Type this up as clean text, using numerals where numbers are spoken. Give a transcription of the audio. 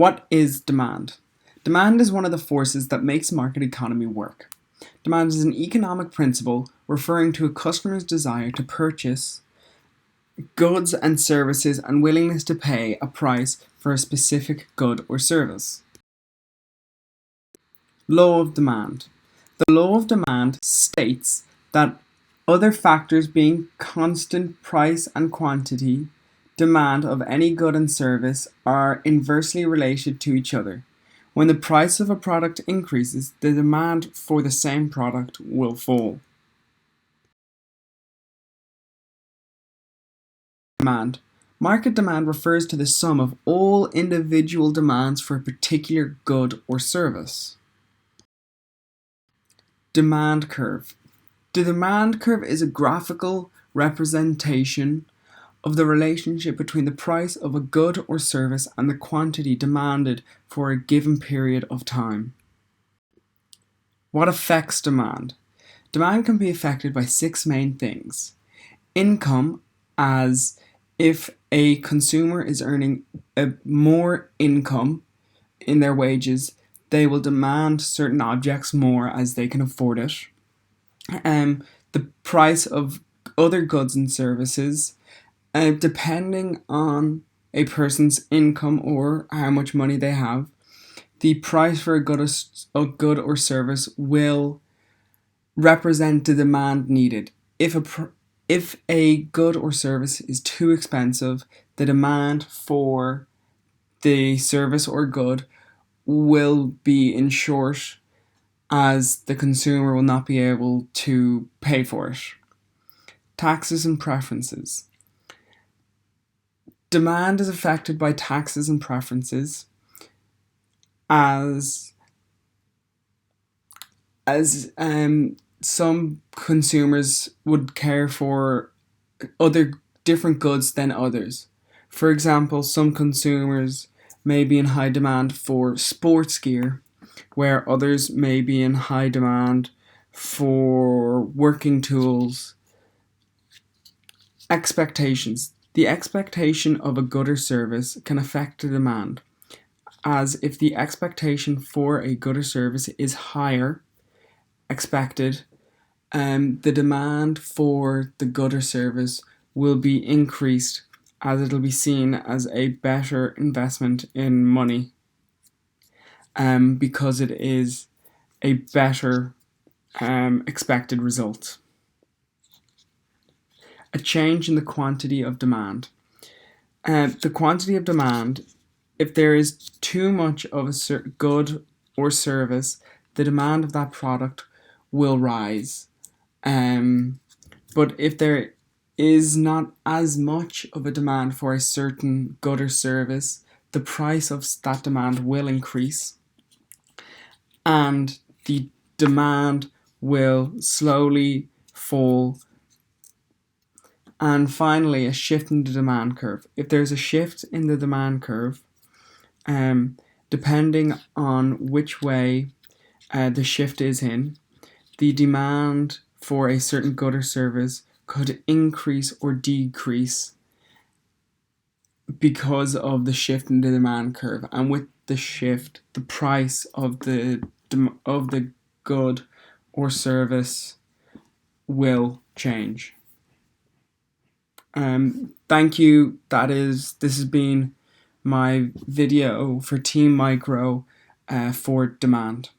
What is demand? Demand is one of the forces that makes market economy work. Demand is an economic principle referring to a customer's desire to purchase goods and services and willingness to pay a price for a specific good or service. Law of demand. The law of demand states that other factors being constant price and quantity, demand of any good and service are inversely related to each other. When the price of a product increases, the demand for the same product will fall. Demand. Market demand refers to the sum of all individual demands for a particular good or service. Demand curve. The demand curve is a graphical representation of the relationship between the price of a good or service and the quantity demanded for a given period of time. What affects demand? Demand can be affected by 6 main things. Income, as if a consumer is earning more income in their wages, they will demand certain objects more as they can afford it. The price of other goods and services, depending on a person's income or how much money they have, the price for a good or service will represent the demand needed. If a good or service is too expensive, the demand for the service or good will be in short, as the consumer will not be able to pay for it. Taxes and preferences. Demand is affected by taxes and preferences as some consumers would care for other different goods than others. For example, some consumers may be in high demand for sports gear, where others may be in high demand for working tools. Expectations. The expectation of a good or service can affect the demand, as if the expectation for a good or service is higher, expected, the demand for the good or service will be increased, as it'll be seen as a better investment in money, because it is a better expected result. A change in the quantity of demand. The quantity of demand, if there is too much of a good or service, the demand of that product will rise. But if there is not as much of a demand for a certain good or service, the price of that demand will increase, and the demand will slowly fall. And finally, a shift in the demand curve. If there's a shift in the demand curve, depending on which way the shift is in, the demand for a certain good or service could increase or decrease because of the shift in the demand curve. And with the shift, the price of the good or service will change. Thank you. This has been my video for Team Micro for demand.